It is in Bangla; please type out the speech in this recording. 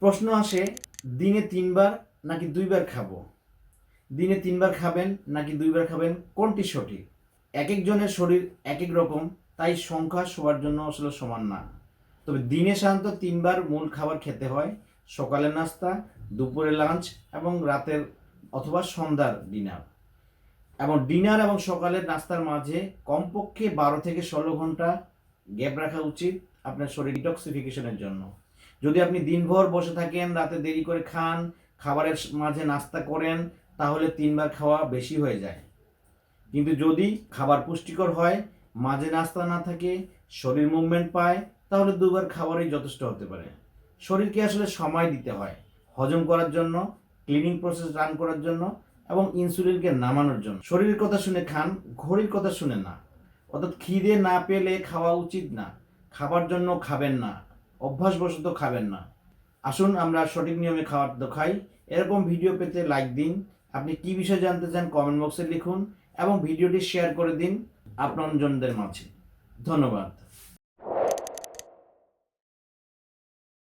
প্রশ্ন আসে, দিনে 3 বার নাকি 2 বার খাবো? দিনে 3 বার খাবেন নাকি 2 বার খাবেন, কোনটি সঠিক? এক একজনের শরীর এক এক রকম, তাই সংখ্যা সবার জন্য আসলে সমান না। তবে দিনে সাধারণত 3 বার মূল খাবার খেতে হয়: সকালের নাস্তা, দুপুরের লাঞ্চ এবং রাতের অথবা সন্ধ্যার ডিনার। এবং ডিনার এবং সকালের নাস্তার মাঝে কমপক্ষে 12 থেকে 16 ঘন্টা গ্যাপ রাখা উচিত আপনার শরীর ডিটক্সিফিকেশনের জন্য। যদি আপনি দিনভর বসে থাকেন, রাতে দেরি করে খান, খাবারের মাঝে নাস্তা করেন, তাহলে 3 বার খাওয়া বেশি হয়ে যায়। কিন্তু যদি খাবার পুষ্টিকর হয়, মাঝে নাস্তা না থাকে, শরীর মুভমেন্ট পায়, তাহলে 2 বার খাবারই যথেষ্ট হতে পারে। শরীরকে আসলে সময় দিতে হয় হজম করার জন্য, ক্লিনিং প্রসেস রান করার জন্য এবং ইনসুলিনকে নামানোর জন্য। শরীরের কথা শুনে খান, ঘড়ির কথা শুনে না। অর্থাৎ খিদে না পেলে খাওয়া উচিত না, খাবার জন্য খাবেন না, অভ্যাসবশত খাবেন না। আসুন আমরা সঠিক নিয়মে খাবার খাই। এরকম ভিডিও পেতে লাইক দিন। আপনি কি বিষয় জানতে চান কমেন্ট বক্সে লিখুন এবং ভিডিওটি শেয়ার করে দিন আপনজনদের মাঝে। ধন্যবাদ।